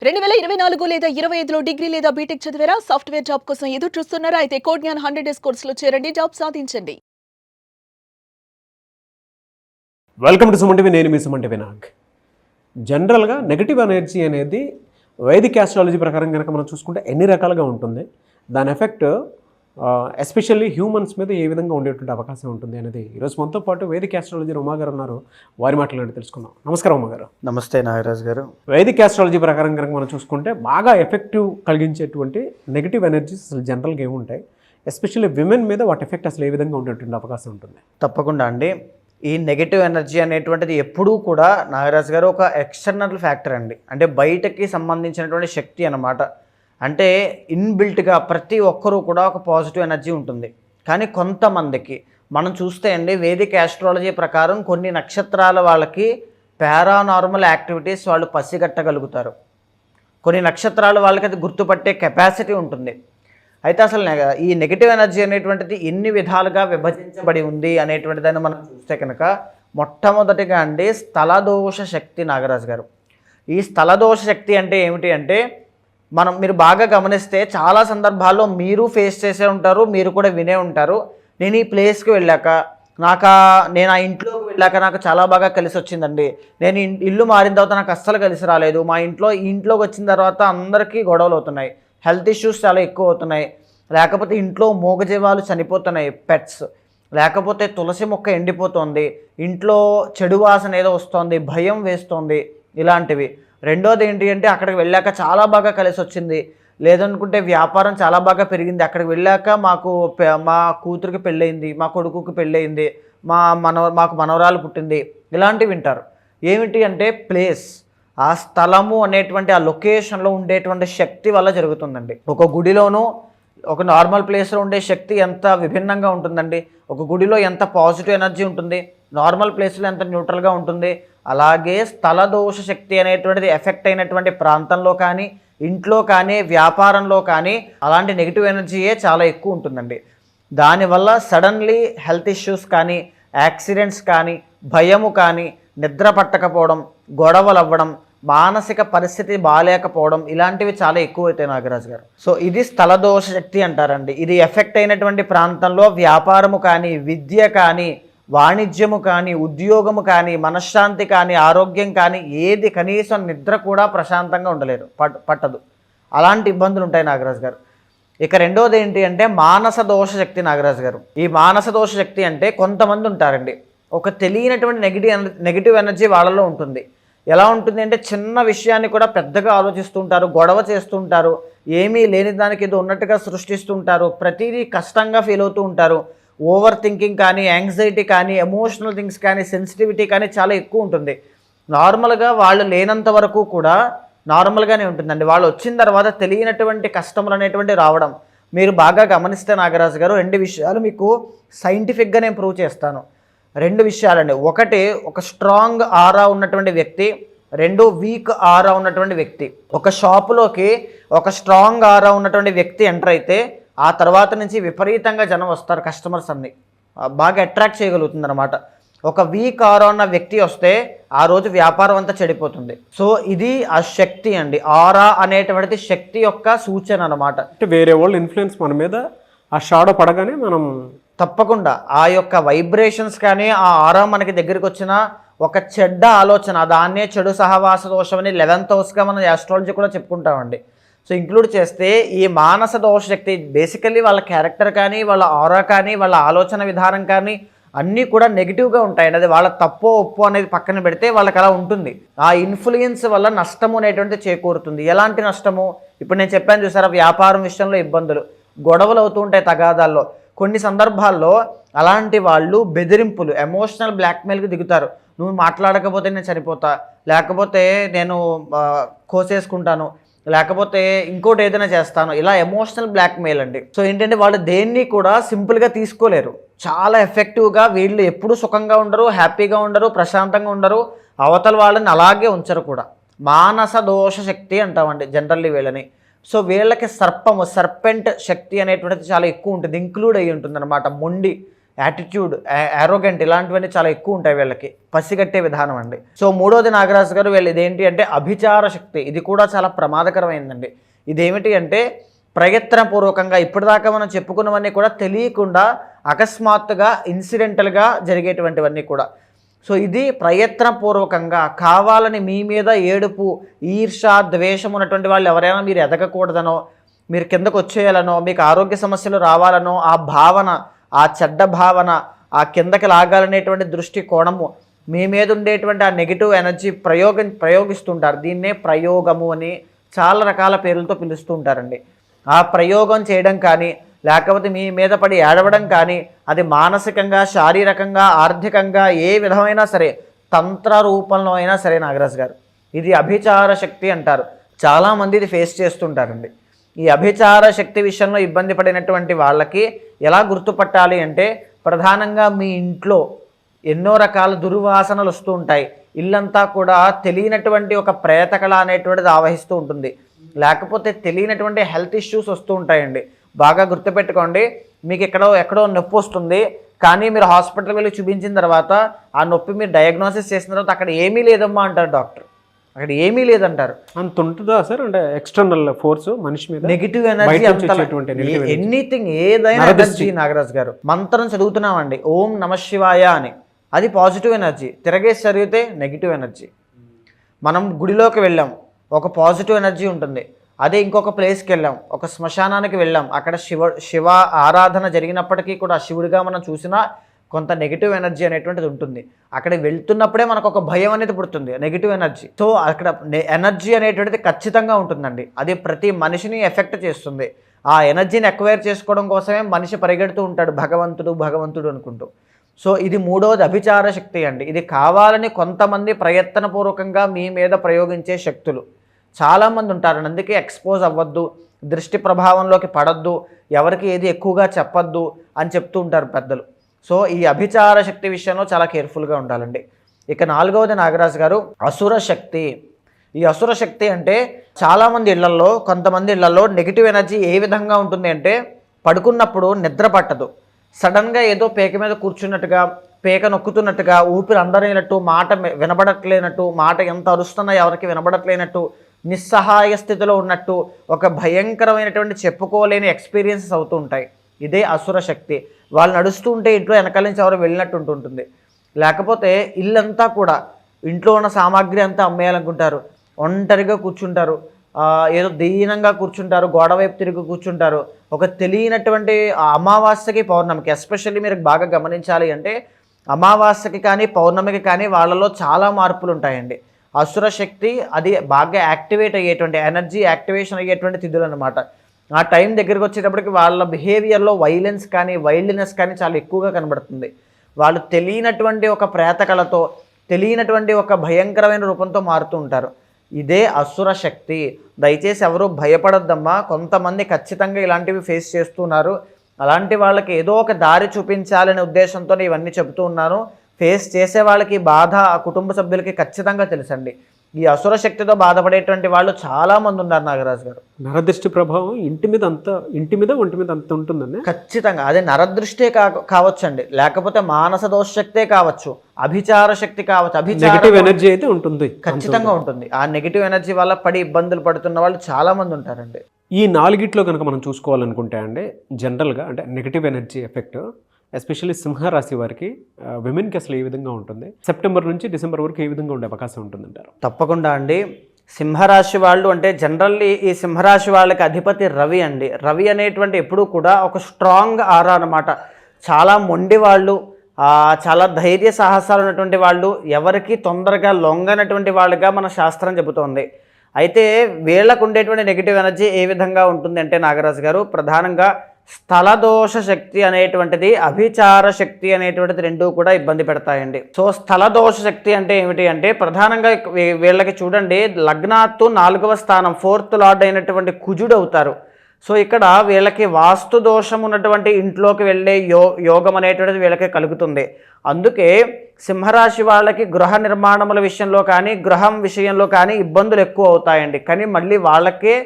2024 లేదా 25లో డిగ్రీ లేదా బీటెక్ చదివారా? సాఫ్ట్‌వేర్ జాబ్ కోసం ఎదురు చూస్తున్నారా? అయితే కోడ్ జ్ఞాన్ 100 డేస్ కోర్సులో చేరండి. జాబ్ సాధించండి. Welcome to Suman TV. నేను మీ సుమన్ టీవీ నాగ్. జనరల్గా నెగటివ్ ఎనర్జీ అనేది వైదిక్ ఆస్ట్రాలజీ ప్రకారం కనుక మనం చూసుకుంటే ఎన్ని రకాలుగా ఉంటుంది, దాని ఎఫెక్ట్ ఎస్పెషల్లీ హ్యూమన్స్ మీద ఏ విధంగా ఉండేటువంటి అవకాశం ఉంటుంది అనేది ఈరోజు మనతో పాటు వేదిక్ ఆస్ట్రాలజీ ఉమా గారు ఉన్నారు. వారి మాటలు తెలుసుకుందాం. నమస్కారం ఉమా గారు. నమస్తే నాగరాజ్ గారు. వైదిక్ ఆస్ట్రాలజీ ప్రకారం కనుక మనం చూసుకుంటే బాగా ఎఫెక్టివ్ కలిగించేటువంటి నెగిటివ్ ఎనర్జీస్ అసలు జనరల్గా ఏముంటాయి, ఎస్పెషల్లీ విమెన్ మీద వాటి ఎఫెక్ట్ అసలు ఏ విధంగా ఉండేటువంటి అవకాశం ఉంటుంది? తప్పకుండా అండి. ఈ నెగటివ్ ఎనర్జీ అనేటువంటిది ఎప్పుడూ కూడా నాగరాజ్ గారు ఒక ఎక్స్టర్నల్ ఫ్యాక్టర్ అండి. అంటే బయటకి సంబంధించినటువంటి శక్తి అన్నమాట. అంటే ఇన్బిల్ట్గా ప్రతి ఒక్కరూ కూడా ఒక పాజిటివ్ ఎనర్జీ ఉంటుంది. కానీ కొంతమందికి మనం చూస్తే అండి, వేదిక్ ఆస్ట్రాలజీ ప్రకారం కొన్ని నక్షత్రాల వాళ్ళకి పారానార్మల్ యాక్టివిటీస్ వాళ్ళు పసిగట్టగలుగుతారు. కొన్ని నక్షత్రాల వాళ్ళకి అది గుర్తుపట్టే కెపాసిటీ ఉంటుంది. అయితే అసలు ఈ నెగిటివ్ ఎనర్జీ అనేటువంటిది ఎన్ని విధాలుగా విభజించబడి ఉంది అనేటువంటి దాన్ని మనం చూస్తే కనుక మొట్టమొదటిగా అండి స్థలదోష శక్తి. నాగరాజు గారు, ఈ స్థలదోష శక్తి అంటే ఏమిటి అంటే, మీరు బాగా గమనిస్తే చాలా సందర్భాల్లో మీరు ఫేస్ చేసే ఉంటారు, మీరు కూడా వినే ఉంటారు. నేను ఈ ప్లేస్కి వెళ్ళాక నేను ఆ ఇంట్లోకి వెళ్ళాక నాకు చాలా బాగా కలిసి వచ్చిందండి. నేను ఇల్లు మారిన తర్వాత నాకు అస్సలు కలిసి రాలేదు. మా ఇంట్లోకి వచ్చిన తర్వాత అందరికీ గొడవలు అవుతున్నాయి, హెల్త్ ఇష్యూస్ చాలా ఎక్కువ అవుతున్నాయి, లేకపోతే ఇంట్లో మూగజీవాలు చనిపోతున్నాయి, పెట్స్, లేకపోతే తులసి మొక్క ఎండిపోతుంది, ఇంట్లో చెడు వాసన ఏదో వస్తుంది, భయం వేస్తుంది, ఇలాంటివి. రెండోది ఏంటి అంటే, అక్కడికి వెళ్ళాక చాలా బాగా కలిసి వచ్చింది, లేదనుకుంటే వ్యాపారం చాలా బాగా పెరిగింది, అక్కడికి వెళ్ళాక మా కూతురికి పెళ్ళయింది, మా కొడుకుకి పెళ్ళయింది, మాకు మనవరాలు పుట్టింది, ఇలాంటివి వింటారు. ఏమిటి అంటే ప్లేస్, ఆ స్థలము అనేటువంటి ఆ లొకేషన్లో ఉండేటువంటి శక్తి వల్ల జరుగుతుందండి. ఒక గుడిలోనూ ఒక నార్మల్ ప్లేస్లో ఉండే శక్తి ఎంత విభిన్నంగా ఉంటుందండి. ఒక గుడిలో ఎంత పాజిటివ్ ఎనర్జీ ఉంటుంది, నార్మల్ ప్లేస్లో ఎంత న్యూట్రల్గా ఉంటుంది. అలాగే స్థలదోష శక్తి అనేటువంటిది ఎఫెక్ట్ అయినటువంటి ప్రాంతంలో కానీ, ఇంట్లో కానీ, వ్యాపారంలో కానీ అలాంటి నెగిటివ్ ఎనర్జీయే చాలా ఎక్కువ ఉంటుందండి. దానివల్ల సడన్లీ హెల్త్ ఇష్యూస్ కానీ, యాక్సిడెంట్స్ కానీ, భయము కానీ, నిద్ర పట్టకపోవడం, గొడవలు అవ్వడం, మానసిక పరిస్థితి బాగాలేకపోవడం, ఇలాంటివి చాలా ఎక్కువ అవుతాయి నాగరాజు గారు. సో ఇది స్థలదోష శక్తి అంటారండి. ఇది ఎఫెక్ట్ అయినటువంటి ప్రాంతంలో వ్యాపారము కానీ, విద్య కానీ, వాణిజ్యము కానీ, ఉద్యోగము కానీ, మనశ్శాంతి కానీ, ఆరోగ్యం కానీ, ఏది కనీసం నిద్ర కూడా ప్రశాంతంగా ఉండలేరు, పట్టదు. అలాంటి ఇబ్బందులు ఉంటాయి నాగరాజు గారు. ఇక రెండోది ఏంటి అంటే మానస దోష శక్తి. నాగరాజు గారు, ఈ మానస దోష శక్తి అంటే కొంతమంది ఉంటారండి, ఒక తెలియనటువంటి నెగిటివ్ ఎనర్జీ వాళ్ళలో ఉంటుంది. ఎలా ఉంటుంది అంటే, చిన్న విషయాన్ని కూడా పెద్దగా ఆలోచిస్తుంటారు, గొడవ చేస్తుంటారు, ఏమీ లేని దానికి ఏదో ఉన్నట్టుగా సృష్టిస్తుంటారు, ప్రతిదీ కష్టంగా ఫీల్ అవుతూ ఉంటారు. ఓవర్ థింకింగ్ కానీ, యాంగ్జైటీ కానీ, ఎమోషనల్ థింగ్స్ కానీ, సెన్సిటివిటీ కానీ చాలా ఎక్కువ ఉంటుంది. నార్మల్గా వాళ్ళు లేనంత వరకు కూడా నార్మల్గానే ఉంటుందండి. వాళ్ళు వచ్చిన తర్వాత తెలియనటువంటి కష్టములు అనేటువంటి రావడం మీరు బాగా గమనిస్తే నాగరాజు గారు, 2 విషయాలు మీకు సైంటిఫిక్గా నేను ప్రూవ్ చేస్తాను. 2 విషయాలండి. ఒకటి, ఒక స్ట్రాంగ్ ఆరా ఉన్నటువంటి వ్యక్తి, 2 వీక్ ఆరా ఉన్నటువంటి వ్యక్తి. ఒక షాపులోకి ఒక స్ట్రాంగ్ ఆరా ఉన్నటువంటి వ్యక్తి ఎంటర్ అయితే ఆ తర్వాత నుంచి విపరీతంగా జనం వస్తారు, కస్టమర్స్ అన్ని బాగా అట్రాక్ట్ చేయగలుగుతుంది అనమాట. ఒక వీక్ ఆరా ఉన్న వ్యక్తి వస్తే ఆ రోజు వ్యాపారం అంతా చెడిపోతుంది. సో ఇది ఆ శక్తి అండి. ఆరా అనేటువంటిది శక్తి యొక్క సూచన అనమాట. అంటే వేరే వాళ్ళు ఇన్ఫ్లుయెన్స్ మన మీద ఆ షాడో పడగానే మనం తప్పకుండా ఆ యొక్క వైబ్రేషన్స్ కానీ, ఆ ఆరా మనకి దగ్గరికి వచ్చిన ఒక చెడ్డ ఆలోచన, దాన్నే చెడు సహవాస దోషం అని 11th హౌస్గా మనం ఆస్ట్రాలజీ కూడా చెప్పుకుంటామండి. సో ఇంక్లూడ్ చేస్తే ఈ మానస దోష శక్తి బేసికల్లీ వాళ్ళ క్యారెక్టర్ కానీ, వాళ్ళ ఆరా కానీ, వాళ్ళ ఆలోచన విధానం కానీ అన్నీ కూడా నెగిటివ్గా ఉంటాయండి. అది వాళ్ళ తప్పో ఒప్పో అనేది పక్కన పెడితే వాళ్ళకి అలా ఉంటుంది. ఆ ఇన్ఫ్లుయెన్స్ వల్ల నష్టము అనేటువంటిది చేకూరుతుంది. ఎలాంటి నష్టము? ఇప్పుడు నేను చెప్పాను చూసారా, వ్యాపారం విషయంలో ఇబ్బందులు, గొడవలు అవుతూ ఉంటాయి తగాదాల్లో. కొన్ని సందర్భాల్లో అలాంటి వాళ్ళు బెదిరింపులు, ఎమోషనల్ బ్లాక్మెయిల్కి దిగుతారు. నువ్వు మాట్లాడకపోతే నేను చనిపోతా, లేకపోతే నేను కోసేసుకుంటాను, లేకపోతే ఇంకోటి ఏదైనా చేస్తాను, ఇలా ఎమోషనల్ బ్లాక్మెయిల్ అండి. సో ఏంటంటే వాళ్ళు దేన్ని కూడా సింపుల్గా తీసుకోలేరు. చాలా ఎఫెక్టివ్గా వీళ్ళు ఎప్పుడు సుఖంగా ఉండరు, హ్యాపీగా ఉండరు, ప్రశాంతంగా ఉండరు, అవతల వాళ్ళని అలాగే ఉంచరు కూడా. మానస దోష శక్తి అంటామండి జనరల్లీ వీళ్ళని. సో వీళ్ళకి సర్పెంట్ శక్తి అనేటువంటిది చాలా ఎక్కువ ఉంటుంది, ఇంక్లూడ్ అయ్యి ఉంటుంది అనమాట. మొండి, యాటిట్యూడ్, యారోగెంట్ ఇలాంటివన్నీ చాలా ఎక్కువ ఉంటాయి వీళ్ళకి, పసిగట్టే విధానం అండి. సో మూడోది నాగరాజు గారు వీళ్ళు ఇదేంటి అంటే అభిచార శక్తి. ఇది కూడా చాలా ప్రమాదకరమైందండి. ఇదేమిటి అంటే ప్రయత్నపూర్వకంగా ఇప్పటిదాకా మనం చెప్పుకున్నవన్నీ కూడా తెలియకుండా అకస్మాత్తుగా ఇన్సిడెంటల్గా జరిగేటువంటివన్నీ కూడా. సో ఇది ప్రయత్నపూర్వకంగా కావాలని మీ మీద ఏడుపు, ఈర్ష, ద్వేషం ఉన్నటువంటి వాళ్ళు ఎవరైనా మీరు ఎదగకూడదనో, మీరు కిందకు వచ్చేయాలనో, మీకు ఆరోగ్య సమస్యలు రావాలనో, ఆ భావన, ఆ చెడ్డ భావన, ఆ కిందకి లాగాలనేటువంటి దృష్టి కోణము, మీ మీద ఉండేటువంటి ఆ నెగిటివ్ ఎనర్జీ ప్రయోగిస్తుంటారు. దీన్నే ప్రయోగము అని చాలా రకాల పేర్లతో పిలుస్తూ ఉంటారండి. ఆ ప్రయోగం చేయడం కానీ లేకపోతే మీ మీద పడి ఏడవడం కానీ అది మానసికంగా, శారీరకంగా, ఆర్థికంగా ఏ విధమైనా సరే, తంత్ర రూపంలో అయినా సరే నాగరాజు గారు ఇది అభిచార శక్తి అంటారు. చాలామంది ఇది ఫేస్ చేస్తుంటారండి. ఈ అభిచార శక్తి విషయంలో ఇబ్బంది పడినటువంటి వాళ్ళకి ఎలా గుర్తుపట్టాలి అంటే ప్రధానంగా మీ ఇంట్లో ఎన్నో రకాల దుర్వాసనలు వస్తూ ఉంటాయి. ఇల్లంతా కూడా తెలియనటువంటి ఒక ప్రేతకళ అనేటువంటిది ఆవహిస్తూ ఉంటుంది. లేకపోతే తెలియనటువంటి హెల్త్ ఇష్యూస్ వస్తూ ఉంటాయండి. బాగా గుర్తుపెట్టుకోండి, మీకు ఎక్కడో నొప్పి వస్తుంది, కానీ మీరు హాస్పిటల్కి వెళ్ళి చూపించిన తర్వాత ఆ నొప్పి మీరు డయాగ్నోసిస్ చేసిన తర్వాత అక్కడ ఏమీ లేదమ్మా అంటారు డాక్టర్, అక్కడ ఏమీ లేదంటారు. అంత ఉంటుందా సార్? అంటే ఎక్స్టర్నల్ ఫోర్స్ మనిషి మీద నెగిటివ్ ఎనర్జీ, ఎనీథింగ్, ఏదైనా ఎనర్జీ నాగరాజు గారు. మంత్రం చదువుతున్నామండి, ఓం నమ శివాయ అని, అది పాజిటివ్ ఎనర్జీ. తిరగేసి చదివితే నెగిటివ్ ఎనర్జీ. మనం గుడిలోకి వెళ్ళాం, ఒక పాజిటివ్ ఎనర్జీ ఉంటుంది. అదే ఇంకొక ప్లేస్కి వెళ్ళాం, ఒక శ్మశానానికి వెళ్ళాం, అక్కడ శివ ఆరాధన జరిగినప్పటికీ కూడా శివుడిగా మనం చూసినా కొంత నెగిటివ్ ఎనర్జీ అనేటువంటిది ఉంటుంది. అక్కడ వెళ్తున్నప్పుడే మనకు ఒక భయం అనేది పుడుతుంది, నెగిటివ్ ఎనర్జీ. సో అక్కడ ఎనర్జీ అనేటువంటిది ఖచ్చితంగా ఉంటుందండి. అది ప్రతి మనిషిని ఎఫెక్ట్ చేస్తుంది. ఆ ఎనర్జీని ఎక్వైర్ చేసుకోవడం కోసమే మనిషి పరిగెడుతూ ఉంటాడు, భగవంతుడు అనుకుంటూ. సో ఇది మూడవది అభిచార శక్తి అండి. ఇది కావాలని కొంతమంది ప్రయత్నపూర్వకంగా మీ మీద ప్రయోగించే శక్తులు చాలామంది ఉంటారు. అందుకే ఎక్స్పోజ్ అవ్వద్దు, దృష్టి ప్రభావంలోకి పడద్దు, ఎవరికి ఏది ఎక్కువగా చెప్పద్దు అని చెప్తూ ఉంటారు పెద్దలు. సో ఈ అభిచార శక్తి విషయంలో చాలా కేర్ఫుల్గా ఉండాలండి. ఇక నాలుగవది నాగరాజు గారు అసుర శక్తి. ఈ అసుర శక్తి అంటే చాలామంది ఇళ్లలో, కొంతమంది ఇళ్లలో నెగిటివ్ ఎనర్జీ ఏ విధంగా ఉంటుంది అంటే పడుకున్నప్పుడు నిద్ర పట్టదు, సడన్గా ఏదో పేక మీద కూర్చున్నట్టుగా, పేక నొక్కుతున్నట్టుగా, ఊపిరి అందరైనట్టు, మాట వినబడట్లేనట్టు, మాట ఎంత అరుస్తున్నా ఎవరికి వినబడట్లేనట్టు, నిస్సహాయ స్థితిలో ఉన్నట్టు, ఒక భయంకరమైనటువంటి చెప్పుకోలేని ఎక్స్పీరియన్సెస్ అవుతూ ఉంటాయి. ఇదే అసుర శక్తి. వాళ్ళు నడుస్తూ ఉంటే ఇంట్లో వెనకాల నుంచి ఎవరు వెళ్ళినట్టు ఉంటుంటుంది. లేకపోతే ఇల్లంతా కూడా, ఇంట్లో ఉన్న సామాగ్రి అంతా అమ్మేయాలనుకుంటారు, ఒంటరిగా కూర్చుంటారు, ఏదో దీనంగా కూర్చుంటారు, గోడ వైపు తిరిగి కూర్చుంటారు. ఒక తెలియనటువంటి అమావాస్యకి పౌర్ణమికి, ఎస్పెషల్లీ మీరు బాగా గమనించాలి అంటే అమావాస్యకి కానీ పౌర్ణమికి కానీ వాళ్ళలో చాలా మార్పులు ఉంటాయండి. అసుర శక్తి అది బాగా యాక్టివేట్ అయ్యేటువంటి, ఎనర్జీ యాక్టివేషన్ అయ్యేటువంటి తిథులు అనమాట. ఆ టైం దగ్గరికి వచ్చేటప్పటికి వాళ్ళ బిహేవియర్లో వైలెన్స్ కానీ వైల్డ్నెస్ కానీ చాలా ఎక్కువగా కనబడుతుంది. వాళ్ళు తెలియనటువంటి ఒక ప్రేతకళతో, తెలియనటువంటి ఒక భయంకరమైన రూపంతో మారుతూ ఉంటారు. ఇదే అసుర శక్తి. దయచేసి ఎవరు భయపడొద్దమ్మా. కొంతమంది ఖచ్చితంగా ఇలాంటివి ఫేస్ చేస్తున్నారు. అలాంటి వాళ్ళకి ఏదో ఒక దారి చూపించాలనే ఉద్దేశంతో ఇవన్నీ చెబుతూ ఉన్నాను. ఫేస్ చేసే వాళ్ళకి బాధ ఆ కుటుంబ సభ్యులకి ఖచ్చితంగా తెలుసండి. ఈ అసుర శక్తితో బాధపడేటువంటి వాళ్ళు చాలామంది ఉన్నారు నాగరాజు గారు. నరదృష్టి ప్రభావం ఇంటి మీద ఒంటి మీద అంత ఉంటుందండి. ఖచ్చితంగా అదే నరదృష్టే కావచ్చండి, లేకపోతే మానస దోష శక్తే కావచ్చు, అభిచార శక్తి కావచ్చు. నెగిటివ్ ఎనర్జీ అయితే ఉంటుంది, ఖచ్చితంగా ఉంటుంది. ఆ నెగిటివ్ ఎనర్జీ వల్ల పడి ఇబ్బందులు పడుతున్న వాళ్ళు చాలామంది ఉంటారండి. ఈ నాలుగిట్లో కనుక మనం చూసుకోవాలనుకుంటే అండి, జనరల్గా అంటే నెగిటివ్ ఎనర్జీ ఎఫెక్ట్ ఎస్పెషల్లీ సింహరాశి వారికి, విమెన్కి అసలు ఏ విధంగా ఉంటుంది, సెప్టెంబర్ నుంచి డిసెంబర్ వరకు ఏ విధంగా ఉండే అవకాశం ఉంటుందంటారు? తప్పకుండా అండి. సింహరాశి వాళ్ళు అంటే జనరల్లీ ఈ సింహరాశి వాళ్ళకి అధిపతి రవి అండి. రవి అనేటువంటి ఎప్పుడూ కూడా ఒక స్ట్రాంగ్ ఆరా అనమాట. చాలా మొండి వాళ్ళు, చాలా ధైర్య సాహసాలు ఉన్నటువంటి వాళ్ళు, ఎవరికి తొందరగా లొంగనటువంటి వాళ్ళుగా మన శాస్త్రం చెబుతోంది. అయితే వీళ్ళకు ఉండేటువంటి నెగిటివ్ ఎనర్జీ ఏ విధంగా ఉంటుంది అంటే నాగరాజు గారు, ప్రధానంగా స్థలదోష శక్తి అనేటువంటిది, అభిచార శక్తి అనేటువంటిది రెండూ కూడా ఇబ్బంది పెడతాయండి. సో స్థలదోష శక్తి అంటే ఏమిటి అంటే ప్రధానంగా వీళ్ళకి చూడండి, లగ్నాత్తు 4వ స్థానం 4th లార్డ్ అయినటువంటి కుజుడు అవుతారు. సో ఇక్కడ వీళ్ళకి వాస్తు దోషం ఉన్నటువంటి ఇంట్లోకి వెళ్ళే యోగం అనేటువంటిది వీళ్ళకి కలుగుతుంది. అందుకే సింహరాశి వాళ్ళకి గృహ నిర్మాణముల విషయంలో కానీ, గృహం విషయంలో కానీ ఇబ్బందులు ఎక్కువ అవుతాయండి. కానీ మళ్ళీ వాళ్ళకే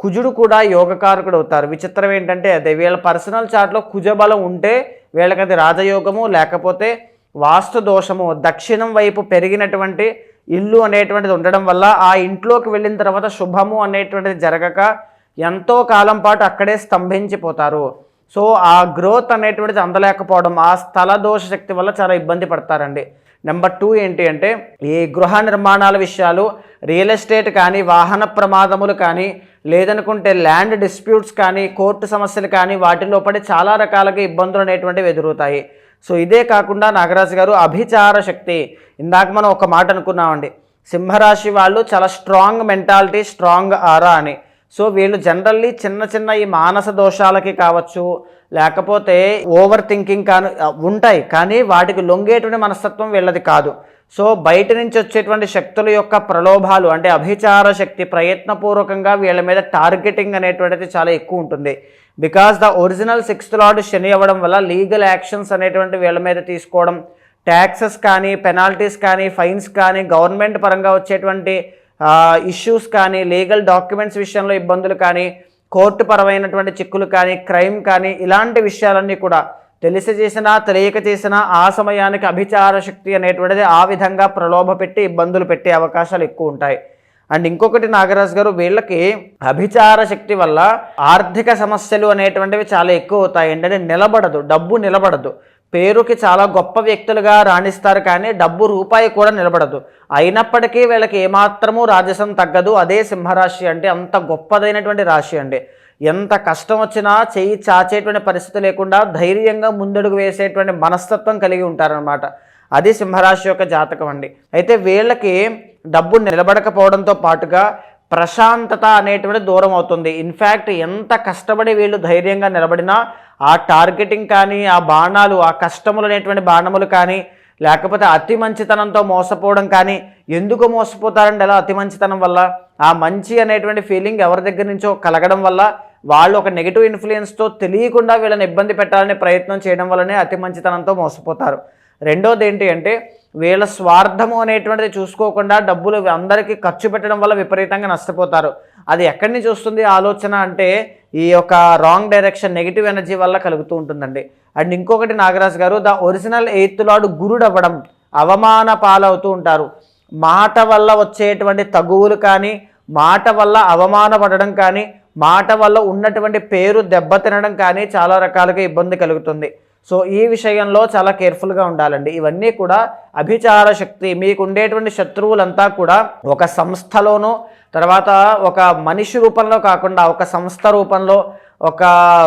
కుజుడు కూడా యోగకారకుడు అవుతారు. విచిత్రం ఏంటంటే అదే వీళ్ళ పర్సనల్ చార్ట్లో కుజబలం ఉంటే వీళ్ళకి అది రాజయోగము లేకపోతే వాస్తు దోషము, దక్షిణం వైపు పెరిగినటువంటి ఇల్లు అనేటువంటిది ఉండడం వల్ల ఆ ఇంట్లోకి వెళ్ళిన తర్వాత శుభము అనేటువంటిది జరగక ఎంతో కాలం పాటు అక్కడే స్తంభించిపోతారు. సో ఆ గ్రోత్ అనేటువంటిది అందలేకపోవడం, ఆ స్థల దోష శక్తి వల్ల చాలా ఇబ్బంది పడతారండి. నెంబర్ 2 ఏంటి అంటే ఈ గృహ నిర్మాణాల విషయాలు, రియల్ ఎస్టేట్ కానీ, వాహన ప్రమాదములు కానీ, లేదనుకుంటే ల్యాండ్ డిస్ప్యూట్స్ కానీ, కోర్టు సమస్యలు కానీ, వాటిలో పడి చాలా రకాలుగా ఇబ్బందులు అనేటువంటివి ఎదురవుతాయి. సో ఇదే కాకుండా నాగరాజు గారు అభిచార శక్తి, ఇందాక మనం ఒక మాట అనుకున్నామండి, సింహరాశి వాళ్ళు చాలా స్ట్రాంగ్ మెంటాలిటీ, స్ట్రాంగ్ ఆరా అని. సో వీళ్ళు జనరల్లీ చిన్న చిన్న ఈ మానస దోషాలకి కావచ్చు, లేకపోతే ఓవర్ థింకింగ్ కానీ ఉంటాయి, కానీ వాటికి లొంగేటువంటి మనస్తత్వం వీళ్ళది కాదు. సో బయట నుంచి వచ్చేటువంటి శక్తుల యొక్క ప్రలోభాలు అంటే అభిచార శక్తి ప్రయత్నపూర్వకంగా వీళ్ళ మీద టార్గెటింగ్ అనేటువంటిది చాలా ఎక్కువ ఉంటుంది. Because the original 6th lord Shani అవ్వడం వల్ల లీగల్ యాక్షన్స్ అనేటువంటి వీళ్ళ మీద తీసుకోవడం, ట్యాక్సెస్ కానీ, పెనాల్టీస్ కానీ, ఫైన్స్ కానీ, గవర్నమెంట్ పరంగా వచ్చేటువంటి ఇష్యూస్ కానీ, లీగల్ డాక్యుమెంట్స్ విషయంలో ఇబ్బందులు కానీ, కోర్టు పరమైనటువంటి చిక్కులు కానీ, క్రైమ్ కానీ, ఇలాంటి విషయాలన్నీ కూడా తెలిసి చేసినా తెలియక చేసినా ఆ సమయానికి అభిచార శక్తి అనేటువంటిది ఆ విధంగా ప్రలోభ పెట్టి ఇబ్బందులు పెట్టే అవకాశాలు ఎక్కువ ఉంటాయి. అండ్ ఇంకొకటి నాగరాజు గారు, వీళ్ళకి అభిచార శక్తి వల్ల ఆర్థిక సమస్యలు అనేటువంటివి చాలా ఎక్కువ అవుతాయి. ఏంటంటే నిలబడదు, డబ్బు నిలబడదు. పేరుకి చాలా గొప్ప వ్యక్తులుగా రాణిస్తారు కానీ డబ్బు రూపాయి కూడా నిలబడదు. అయినప్పటికీ వీళ్ళకి ఏమాత్రమూ రాజసం తగ్గదు. అదే సింహరాశి అంటే అంత గొప్పదైనటువంటి రాశి అండి. ఎంత కష్టం వచ్చినా చెయ్యి చాచేటువంటి పరిస్థితి లేకుండా ధైర్యంగా ముందడుగు వేసేటువంటి మనస్తత్వం కలిగి ఉంటారనమాట. అది సింహరాశి యొక్క జాతకం అండి. అయితే వీళ్ళకి డబ్బు నిలబడకపోవడంతో పాటుగా ప్రశాంతత అనేటువంటి దూరం అవుతుంది. ఇన్ఫ్యాక్ట్ ఎంత కష్టపడి వీళ్ళు ధైర్యంగా నిలబడినా ఆ టార్గెటింగ్ కానీ, ఆ బాణాలు, ఆ కష్టములు అనేటువంటి బాణములు కానీ, లేకపోతే అతి మంచితనంతో మోసపోవడం కానీ, ఎందుకు మోసపోతారండి అలా అతి మంచితనం వల్ల? ఆ మంచి అనేటువంటి ఫీలింగ్ ఎవరి దగ్గర నుంచో కలగడం వల్ల, వాళ్ళు ఒక నెగిటివ్ ఇన్ఫ్లుయెన్స్తో తెలియకుండా వీళ్ళని ఇబ్బంది పెట్టాలనే ప్రయత్నం చేయడం వల్లనే అతి మంచితనంతో మోసపోతారు. రెండోది ఏంటి అంటే వీళ్ళ స్వార్థము అనేటువంటిది చూసుకోకుండా డబ్బులు అందరికీ ఖర్చు పెట్టడం వల్ల విపరీతంగా నష్టపోతారు. అది ఎక్కడి నుంచి వస్తుంది ఆలోచన అంటే ఈ యొక్క రాంగ్ డైరెక్షన్, నెగిటివ్ ఎనర్జీ వల్ల కలుగుతూ ఉంటుందండి. అండ్ ఇంకొకటి నాగరాజు గారు, ద ఒరిజినల్ 8th లార్డ్ గురుడు అవ్వడం, అవమాన పాలవుతూ ఉంటారు. మాట వల్ల వచ్చేటువంటి తగువులు కానీ, మాట వల్ల అవమానపడడం కానీ, మాట వల్ల ఉన్నటువంటి పేరు దెబ్బతినడం కానీ చాలా రకాలుగా ఇబ్బంది కలుగుతుంది. సో ఈ విషయంలో చాలా కేర్ఫుల్గా ఉండాలండి. ఇవన్నీ కూడా అభిచార శక్తి. మీకు ఉండేటువంటి శత్రువులంతా కూడా ఒక సంస్థలోనూ, తర్వాత ఒక మనిషి రూపంలో కాకుండా ఒక సంస్థ రూపంలో, ఒక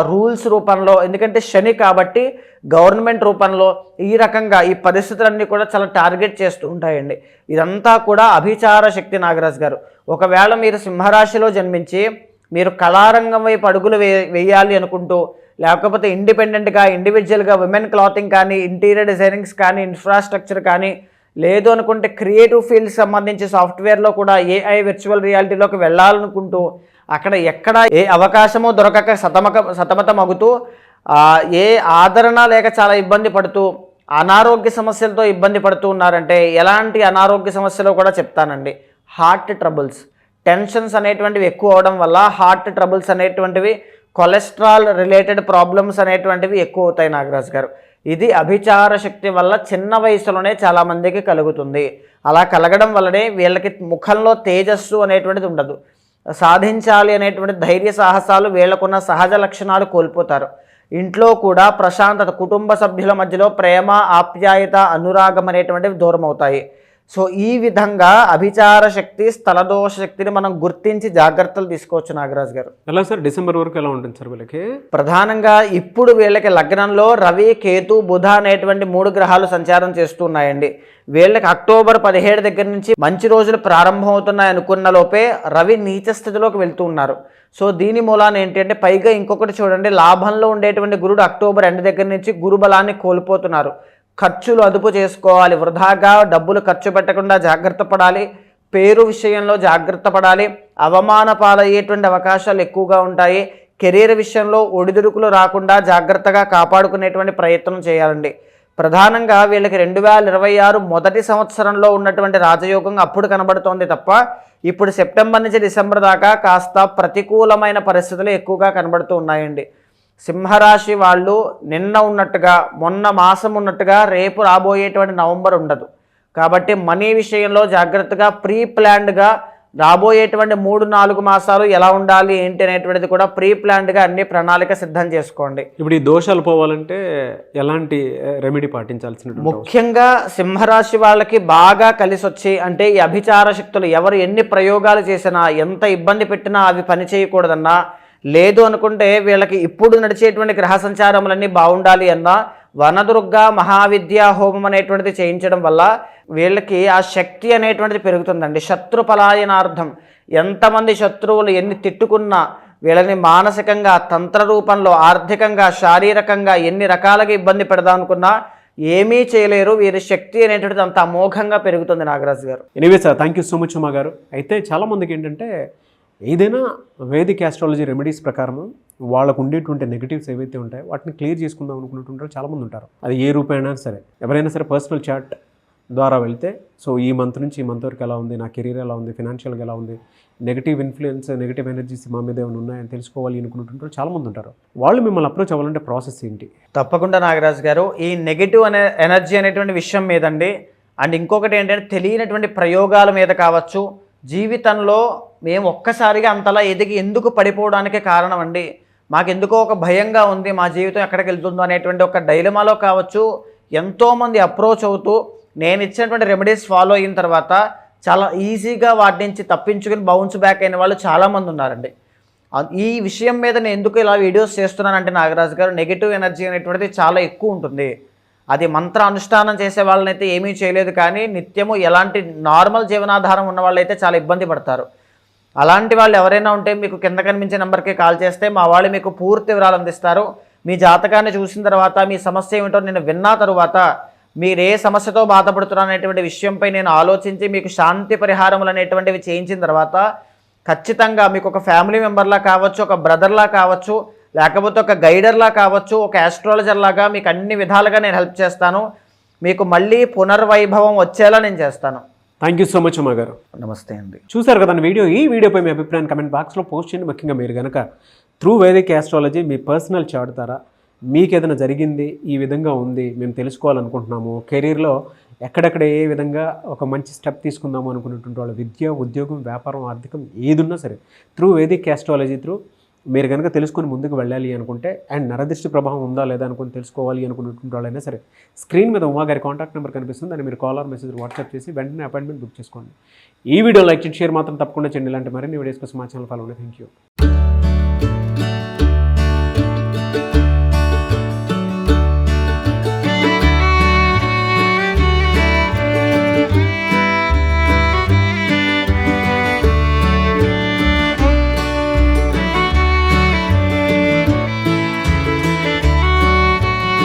రూల్స్ రూపంలో, ఎందుకంటే శని కాబట్టి గవర్నమెంట్ రూపంలో ఈ రకంగా ఈ పరిస్థితులన్నీ కూడా చాలా టార్గెట్ చేస్తూ ఉంటాయండి. ఇదంతా కూడా అభిచార శక్తి నాగరాజు గారు. ఒకవేళ మీరు సింహరాశిలో జన్మించి మీరు కళారంగం వైపు అడుగులు వేయాలి అనుకుంటూ, లేకపోతే ఇండిపెండెంట్గా ఇండివిజువల్గా విమెన్ క్లాతింగ్ కానీ, ఇంటీరియర్ డిజైనింగ్స్ కానీ, ఇన్ఫ్రాస్ట్రక్చర్ కానీ, లేదు అనుకుంటే క్రియేటివ్ ఫీల్డ్కి సంబంధించి సాఫ్ట్వేర్లో కూడా AI విర్చువల్ రియాలిటీలోకి వెళ్ళాలనుకుంటూ అక్కడ ఎక్కడ ఏ అవకాశమో దొరకక సతమతం అగుతూ, ఏ ఆదరణ లేక చాలా ఇబ్బంది పడుతూ, అనారోగ్య సమస్యలతో ఇబ్బంది పడుతూ ఉన్నారంటే ఎలాంటి అనారోగ్య సమస్యలో కూడా చెప్తానండి. హార్ట్ ట్రబుల్స్, టెన్షన్స్ అనేటువంటివి ఎక్కువ అవడం వల్ల హార్ట్ ట్రబుల్స్ అనేటువంటివి, కొలెస్ట్రాల్ రిలేటెడ్ ప్రాబ్లమ్స్ అనేటువంటివి ఎక్కువ అవుతాయి నాగరాజు గారు. ఇది అభిచార శక్తి వల్ల చిన్న వయసులోనే చాలామందికి కలుగుతుంది. అలా కలగడం వల్లనే వీళ్ళకి ముఖంలో తేజస్సు అనేటువంటిది ఉండదు. సాధించాలి అనేటువంటి ధైర్య సాహసాలు, వీళ్ళకున్న సహజ లక్షణాలు కోల్పోతారు. ఇంట్లో కూడా ప్రశాంతత, కుటుంబ సభ్యుల మధ్యలో ప్రేమ, ఆప్యాయత, అనురాగం అనేటువంటివి దూరం అవుతాయి. సో ఈ విధంగా అభిచార శక్తి, స్థలదోష శక్తిని మనం గుర్తించి జాగ్రత్తలు తీసుకోవచ్చు నాగరాజు గారు. ఎలా సార్ డిసెంబర్ వరకు ఎలా ఉంటుంది సార్ వీళ్ళకి? ప్రధానంగా ఇప్పుడు వీళ్ళకి లగ్నంలో రవి, కేతు, బుధ అనేటువంటి 3 గ్రహాలు సంచారం చేస్తున్నాయండి. వీళ్ళకి అక్టోబర్ 17 దగ్గర నుంచి మంచి రోజులు ప్రారంభం అవుతున్నాయి అనుకున్న లోపే రవి నీచ స్థితిలోకి వెళ్తూ ఉన్నారు. సో దీని మూలాన ఏంటంటే పైగా ఇంకొకటి చూడండి, లాభంలో ఉండేటువంటి గురుడు అక్టోబర్ ఎండ్ దగ్గర నుంచి గురుబలాన్ని కోల్పోతున్నారు. ఖర్చులు అదుపు చేసుకోవాలి, వృధాగా డబ్బులు ఖర్చు పెట్టకుండా జాగ్రత్త పడాలి, పేరు విషయంలో జాగ్రత్త పడాలి, అవమాన పాలయ్యేటువంటి అవకాశాలు ఎక్కువగా ఉంటాయి. కెరీర్ విషయంలో ఒడిదుడుకులు రాకుండా జాగ్రత్తగా కాపాడుకునేటువంటి ప్రయత్నం చేయాలండి. ప్రధానంగా వీళ్ళకి 2026 మొదటి సంవత్సరంలో ఉన్నటువంటి రాజయోగం అప్పుడు కనబడుతోంది తప్ప ఇప్పుడు సెప్టెంబర్ నుంచి డిసెంబర్ దాకా కాస్త ప్రతికూలమైన పరిస్థితులు ఎక్కువగా కనబడుతూ ఉన్నాయండి. సింహరాశి వాళ్ళు నిన్న ఉన్నట్టుగా, మొన్న మాసం ఉన్నట్టుగా రేపు రాబోయేటువంటి నవంబర్ ఉండదు. కాబట్టి మనీ విషయంలో జాగ్రత్తగా ప్రీ ప్లాన్డ్గా రాబోయేటువంటి 3-4 మాసాలు ఎలా ఉండాలి ఏంటి అనేటువంటిది కూడా ప్రీ ప్లాన్డ్గా అన్ని ప్రణాళిక సిద్ధం చేసుకోండి. ఇప్పుడు ఈ దోషాలు పోవాలంటే ఎలాంటి రెమెడీ పాటించాల్సిన? ముఖ్యంగా సింహరాశి వాళ్ళకి బాగా కలిసి వచ్చి, అంటే ఈ అభిచార శక్తులు ఎవరు ఎన్ని ప్రయోగాలు చేసినా, ఎంత ఇబ్బంది పెట్టినా అవి పని చేయకూడదన్నా, లేదు అనుకుంటే వీళ్ళకి ఇప్పుడు నడిచేటువంటి గ్రహ సంచారములన్నీ బాగుండాలి అన్నా వనదుర్గ మహావిద్యా హోమం అనేటువంటిది చేయించడం వల్ల వీళ్ళకి ఆ శక్తి అనేటువంటిది పెరుగుతుందండి. శత్రు పలాయనార్థం ఎంతమంది శత్రువులు ఎన్ని తిట్టుకున్నా వీళ్ళని మానసికంగా, తంత్ర రూపంలో, ఆర్థికంగా, శారీరకంగా ఎన్ని రకాలుగా ఇబ్బంది పెడదాం అనుకున్నా ఏమీ చేయలేరు. వీరి శక్తి అనేటువంటిది అంత అమోఘంగా పెరుగుతుంది. నాగరాజు గారు, anyway sir, thank you so much Uma గారు. అయితే చాలామందికి ఏంటంటే ఏదైనా వేదిక్ ఆస్ట్రాలజీ రెమెడీస్ ప్రకారం వాళ్ళకు ఉండేటువంటి నెగిటివ్స్ ఏవైతే ఉంటాయో వాటిని క్లియర్ చేసుకుందాం అనుకున్నటువంటి చాలామంది ఉంటారు. అది ఏ రూపైనా సరే, ఎవరైనా సరే పర్సనల్ చాట్ ద్వారా వెళ్తే, సో ఈ మంత్ నుంచి ఈ మంత్ వరకు ఎలా ఉంది, నా కెరీర్ ఎలా ఉంది, ఫినాన్షియల్గా ఎలా ఉంది, నెగిటివ్ ఇన్ఫ్లుయెన్స్, నెగిటివ్ ఎనర్జీస్ మా మీద ఏమైనా ఉన్నాయని తెలుసుకోవాలి అనుకున్నటువంటి చాలామంది ఉంటారు. వాళ్ళు మిమ్మల్ని అప్రోచ్ అవ్వాలంటే ప్రాసెస్ ఏంటి? తప్పకుండా నాగరాజు గారు, ఈ నెగిటివ్ ఎనర్జీ అనేటువంటి విషయం మీదండి, అండ్ ఇంకొకటి ఏంటంటే తెలియనటువంటి ప్రయోగాల మీద కావచ్చు, జీవితంలో మేము ఒక్కసారిగా అంతలా ఎదిగి ఎందుకు పడిపోవడానికే కారణం అండి, మాకెందుకో ఒక భయంగా ఉంది, మా జీవితం ఎక్కడికి వెళ్తుందో అనేటువంటి ఒక డైలమాలో కావచ్చు ఎంతోమంది అప్రోచ్ అవుతూ నేను ఇచ్చినటువంటి రెమెడీస్ ఫాలో అయిన తర్వాత చాలా ఈజీగా వాటి నుంచి తప్పించుకుని బౌన్స్ బ్యాక్ అయిన వాళ్ళు చాలామంది ఉన్నారండి. ఈ విషయం మీద నేను ఎందుకు ఇలా వీడియోస్ చేస్తున్నానంటే నాగరాజు గారు, నెగిటివ్ ఎనర్జీ అనేటువంటిది చాలా ఎక్కువ ఉంటుంది. అది మంత్ర అనుష్ఠానం చేసే వాళ్ళనైతే ఏమీ చేయలేదు, కానీ నిత్యము ఎలాంటి నార్మల్ జీవనాధారం ఉన్న వాళ్ళైతే చాలా ఇబ్బంది పడతారు. అలాంటి వాళ్ళు ఎవరైనా ఉంటే మీకు కింద కనిపించే నెంబర్కి కాల్ చేస్తే మా వాళ్ళు మీకు పూర్తి వివరాలు అందిస్తారు. మీ జాతకాన్ని చూసిన తర్వాత, మీ సమస్య ఏమిటో నేను విన్నా తరువాత, మీరు ఏ సమస్యతో బాధపడుతున్నారు అనేటువంటి విషయంపై నేను ఆలోచించి మీకు శాంతి పరిహారములు అనేటువంటివి చేయించిన తర్వాత ఖచ్చితంగా మీకు ఒక ఫ్యామిలీ మెంబర్లా కావచ్చు, ఒక బ్రదర్లా కావచ్చు, లేకపోతే ఒక గైడర్లా కావచ్చు, ఒక ఆస్ట్రాలజర్ లాగా మీకు అన్ని విధాలుగా నేను హెల్ప్ చేస్తాను. మీకు మళ్ళీ పునర్వైభవం వచ్చేలా నేను చేస్తాను. Thank you so much Uma గారు. నమస్తే అండి. చూసారు కదా ఈ వీడియోపై మీ అభిప్రాయాన్ని కమెంట్ బాక్స్లో పోస్ట్ చేయండి. ముఖ్యంగా మీరు కనుక త్రూ వేదిక్ ఆస్ట్రాలజీ మీ పర్సనల్ చార్ట్ ద్వారా మీకు ఏదైనా జరిగింది, ఈ విధంగా ఉంది, మేము తెలుసుకోవాలనుకుంటున్నాము, కెరీర్లో ఎక్కడెక్కడ ఏ విధంగా ఒక మంచి స్టెప్ తీసుకుందాము అనుకున్నటువంటి వాళ్ళ విద్య, ఉద్యోగం, వ్యాపారం, ఆర్థికం ఏదున్నా సరే త్రూ వేదిక్ ఆస్ట్రాలజీ త్రూ మీరు కనుక తెలుసుకొని ముందుకు వెళ్ళాలి అనుకుంటే, అండ్ నరదృష్టి ప్రభావం ఉందా లేదా అనుకుని తెలుసుకోవాలి అనుకున్నటువంటి వాళ్ళైనా సరే స్క్రీన్ మీద ఉమా గారి కాంటాక్ట్ నెంబర్ కనిపిస్తుంది. దాన్ని మీరు కాల్ ఆర్ మెసేజ్ వాట్సాప్ చేసి వెంటనే అపాయింట్మెంట్ బుక్ చేసుకోండి. ఈ వీడియో లైక్ చేసి షేర్ మాత్రం తప్పకుండా చేయండి. ఇలాంటి మరిన్ని వీడియోస్ కోసం మా ఛానల్ ఫాలో అవ్వండి. Thank you.